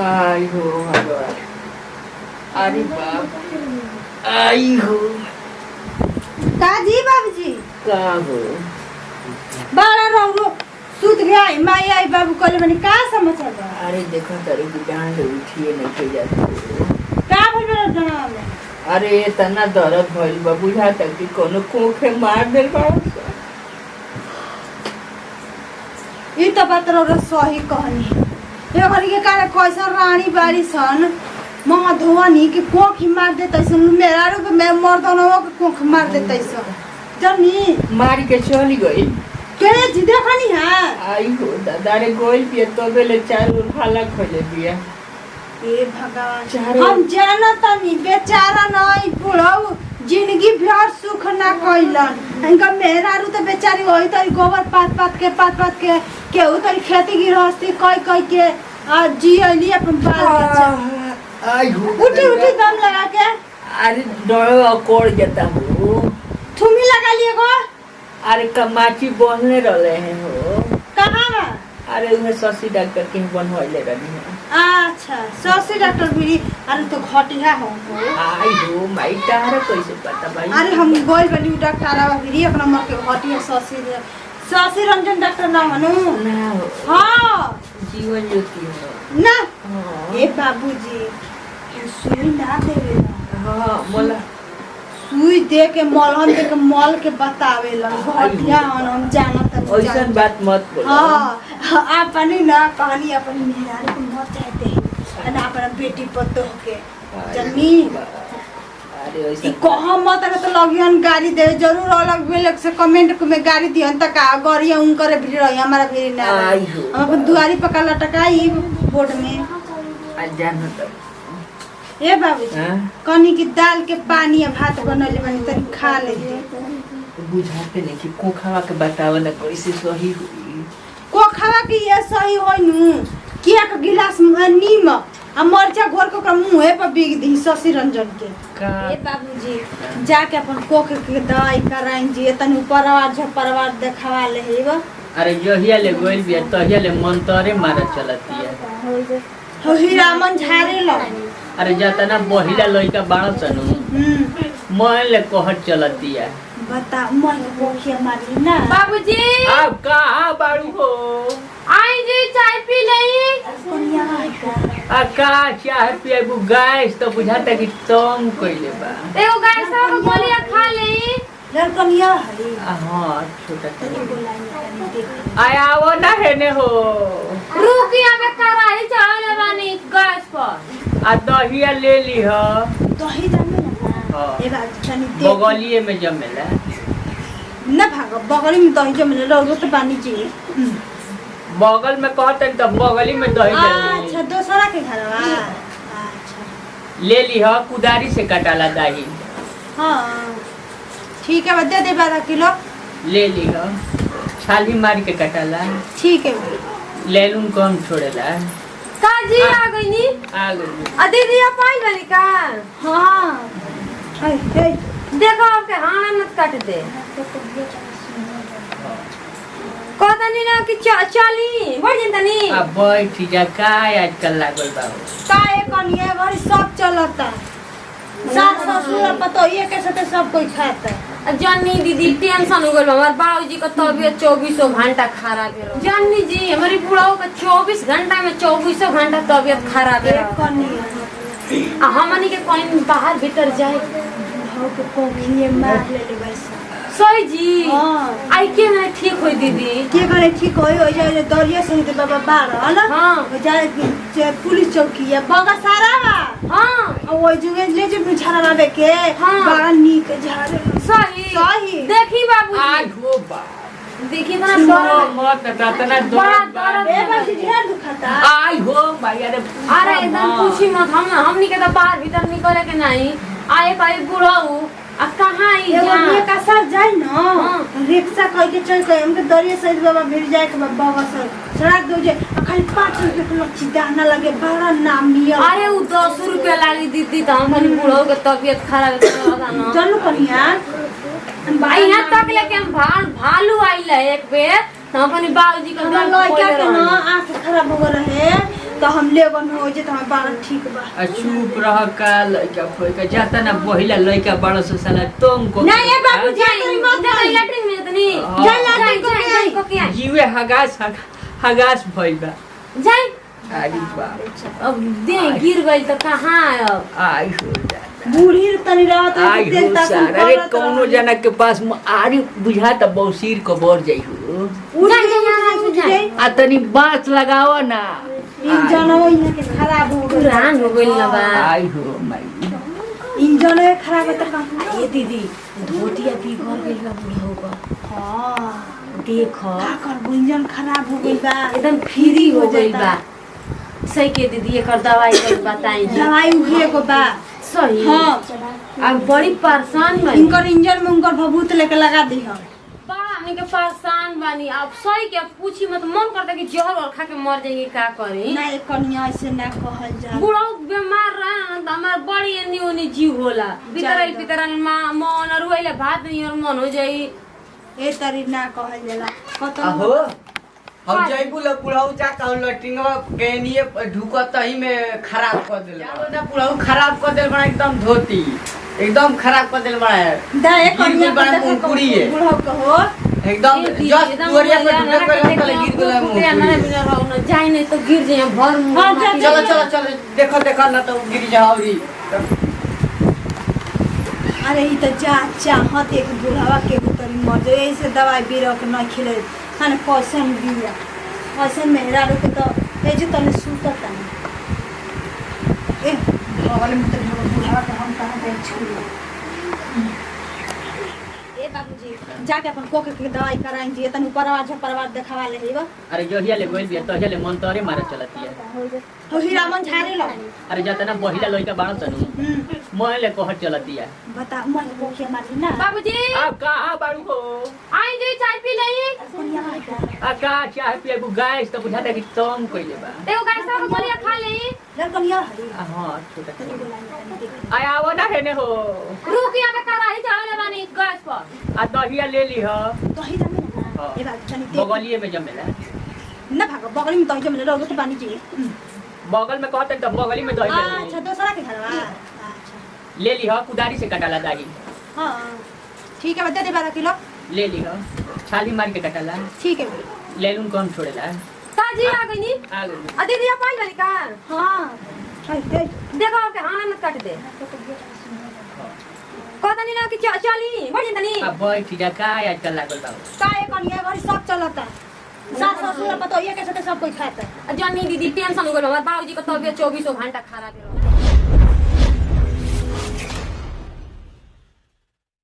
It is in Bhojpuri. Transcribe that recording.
आई हो भगवान। अरे बाप आई हो का जी बाबूजी का हो बड़ा रहो सुत गया माई आई बाबू कल मैंने का समाचार बा अरे देखो तारी की जान ले उठिए नहीं थे जाते का भइल बा जना में अरे इतना दर्द भइल बा बुझा तक कि कोनो कोखे मार देल बा ई तो बात रो सही कहनी ये घरी के कारे कैसा रानी बाड़ी सन मां धोनी के कोख मार देतै सन मेरा रो के मैं मर्दनवा के कोख मार देतै सन जनी मार के चली गई के जी देखनी है आई हो दादा रे गोल पिए तो बेले चार भाला खोले दिया ए भगवान चारों- हम जानता नहीं बेचारा नहीं बुढ़ऊ जिंदगी भर सुख ना कइलन इनका मेहरा रू तो बेचारी वही तरी गोबर पात पात के केहू तरी खेती गृहस्थी कई के आ जियली अपन बाल बच्चा आई हो उठी दम लगा के अरे डरो अकोड़ जाता हो थूमी लगा लिए गो अरे कमाची बोलने रहे हैं हो कहाँ बा अरे उन्हें शशि डॉक्टर के बनवाइले रही है अच्छा शशि डॉक्टर भी अरे तो घटिया हो आई हो माई तारा कैसे पता भाई अरे हम गोल बनी डॉक्टर आवा भी एक नंबर के घटिया शशि रंजन डॉक्टर ना हनु ना हो हाँ जीवन ज्योति हो ना हाँ। ए बाबूजी ये सुई ना देवे हाँ बोला सुई दे के मलहम दे के मल के बतावे ला घटिया हम जानत ऐसा बात मत बोलो हाँ अपनी ना कहानी अपनी मेहरारू को मत चाहते हैं ना अपना बेटी पतो के जमी अरे ऐसा ई कहा मत अगर तो लगियन गाड़ी दे जरूर अलग बेलग से कमेंट में गाड़ी दिहन त का गरिया उनकर भी रही हमारा भी ना आई हो हम अपन दुआरी पका लटकाई बोर्ड में अजान तो ए बाबूजी हां कनी की दाल के पानी या भात बनले बनी तनी खा ले बुझाते नहीं कि कोखावा के बतावे ना कैसे सही हुई को खावा की ये सही होई नु किया का गिलास नीम आ मरचा घोर के ओकरा मुंहे पर बिग दी शशि रंजन के का ए बाबूजी जाके अपन कोख के दवाई कराइन जी तनी परवार झपरवार देखावा ले हेब अरे जहिया ले गोइल बिया तहिया ले मंतरे मारा चलती है हो हीरामन झारे लो अरे जतना बहिला लइका बाण सनु मन ले कहत चलती है बता मन कोखिया मारी ना बाबूजी अब कहाँ बाड़ू हो आई जी चाय पी लई कोनिया का आ का चाय पिएबू गैस तो बुझाता कि तंग कइले बा एगो गाय सब गोलियां खा लई लड़कनिया हरी हाँ छोटा तनी बोलाई तनी देख आया वो ना है ने हो रुकिया में कराही चावल बानी गैस पर आ दहिया ले ली हो दही जमे ना हाँ। ए बाबूजी तनी देख बगलिए में जमेला ना भाग बगल में दही जमे रो तो पानी जी बगल में कहते तो बगली में दही ले अच्छा दूसरा के घर बा अच्छा ले ली हो कुदारी से कटाला दही हाँ ठीक है दे दे 12 किलो ले ली हो छाली मार के कटाला ठीक है भाई ले लूं कम छोड़ेला का जी आ गई नी आ गई आ दीदी आप आई बनी का हाँ ए देखो आपके हाना मत काट दे कहतनी ना कि चली बढ़ जतनी अब बैठी जा का आजकल लागल बा काहे कनिए भरी सब चलता सास ससुर पतो ये के साथे सब कोई खाता जन्नी दीदी टेंशन हो गइल हमार बाबूजी का तबीयत 24 घंटा खराब है जन्नी जी हमारी बुढ़ाओ का 24 घंटा में 24 घंटा तबीयत खराब है कनिए हमनी के कोई बाहर भीतर जाए भाव के कोखिए मार ले ले वैसा सही जी हाँ। आई के मैं ठीक होई दीदी के करे ठीक होई हो जाए दरिया सहित बाबा बार हला हाँ। हो जाए पुलिस चौकी है बगा सारा बा हाँ और वो जुगे ले जे बुझारा बाबे के हाँ। बड़ा नीक झारे सही सही देखी बाबूजी आज हो बा देखी इतना सुनो दर्द मत तना बड़ा दर्द बा दर्द ए बस ढेर दुखता आई हो भाई अरे अरे एकदम पूछी मत हमनी के तो बाहर भीतर निकले के नहीं आए पाए बुढ़ाऊ आ कहाँ आई एगो जा ये का साथ जाई न हाँ। रिक्शा कह के चल के हमके दरिया सहित बाबा भिड़ जाए के बाबा सर सड़क दो जे खाली 5 रुपए के लच्छी दाना लगे बड़ा नामी अरे उ 10 रुपया लागी दीदी तो हमनी बुढ़ाऊ के तबीयत खराब है ना चलो कनिया भाई यहाँ तक लेके हम भालू आइल है एक बेर तो अपनी बाबूजी का हमरा लड़का के न आंख खराब हो रहे तो हम लेवन हो जे तो हम बड़ा ठीक बा। आ चुप रह का लइका फोइका जाता ना बहिला लइका बड़ा से साला तुमको नहीं ये बाबू जाई तेरी मत जाई लैट्रिन में तनी हाँ। जाई लैट्रिन को के जीवे हगास भइल बा। जाई अरे बाप अब दे गिर गई तो कहां अब आई हो जाता बूढ़ी तनी रहत आई है तेल हो तक सार अरे कौनो जना के पास आरी बुझाता बौसीर को बर जाई हो जाई जाई जाई आ तनी बाँस लगाओ ना इंजन हो इने के खराब हो गइल। पुरान हो गइल ना बा आई हो माई इंजन है खराब है तो का ए दीदी धोतिया बिगड़ गइल बा बुढ़ऊ का हां देख का कर इंजन खराब हो गइल बा। एकदम फ्री हो गइल बा सही के दीदी एकर दवाई कर बताई जी दवाई उहे को बा। सही हां अब बड़ी परेशान बनी इनकर इंजन में उनकर भभूत लेके लगा दी हम। बड़ा हमने के परेशान बानी अब सही के पूछी मत मन करता कि जहर और खा के मर जाएंगे का करी ना एक कनिया ऐसे ना कहल जा। बुढ़ऊ बीमार रहा न त हमार बड़ी एनी ओनी जीव होला बितरल बितरल मन और रोइले भात नहीं और मन हो जाई ए तरी ना कहल जाला खत्म आहो हम जइबू ल पुराऊ जा कहू लटिंगवा केनिए ढुकत ही में खराब कर देल ना पुराऊ खराब कर देल बड़ा एकदम धोती एकदम खराब कर देल बड़ा दा एक गिर कनिया गेल बड़ा कुंकुड़ी है बुढ़ऊ कहो एकदम जस्ट दुवरिया पे ढुके कर कल गिर गेल मुंह जाई नहीं तो गिर जाए भर मुंह हाँ, जा, माटी चलो में। चलो चलो देखो देखो ना तो गिर जाओरी अरे ई तो जा चाहत एक बुढ़ावा के तरी मर जाए ऐसे दवाई बीरो के ना खिले खाने कैसन बिया ऐसे मेहरा रो के तो ए जे तने सुतत है ए बगल में तो बुढ़ावा के हम कहां जाई छुई ए बाबूजी जाके अपन कोके के दवाई कराई जी तनी परवा झपरवा देखावा ले हिबा अरे जोहिया ले गोइल बिया तोहिया ले मन तोरे मारे चलती है हो हीरा मन झारे लो अरे जाता ना बहिला लइका बड़ा तनु मैं ले कहत चलती है बता मन कोके मारी ना बाबूजी आप कहां बाड़ू हो आई जी चाय पी लई कनिया भाई आ का चाहे पिए गैस तो बुझाता कि तम कइले बा एगो गाय सब गोलियां खा लई लड़ कनिया हरी आ हां छोटा तनी छोटा। बोला तनी देख आय आवो ना हेने हो रुक यहाँ पे कराही चावल बानी गैस पर आ दहिया ले ली हो तो ही जामे ना हाँ। ये बात तनी देख बगलिए में जमेला ना भागो बगल में तो जमे लोग तो पानी जी बगल में कहते तो बगली में दही ले अच्छा ली। दूसरा के घरवा अच्छा ले ली हो कुदारी से कटाला दाही हां ठीक है बता दे 12 किलो ले ली हो छाली मार के कटाला ठीक है भाई ले लून कौन छोड़ेला काजी आ गई नी आ गई आ दीदी आप आई वाली का हां हाय देखो के हां मत काट दे कहता नहीं ना कि चली बढ़ तनी अब बैठ जा का आजकल लागल बा काहे कनिया घर सब चलता सास ससुर पतो ये के साथे सब कोई खाता जनी दीदी टेंशन हो गइल हमार बाबूजी के तबियत 24 घंटा खराब रहे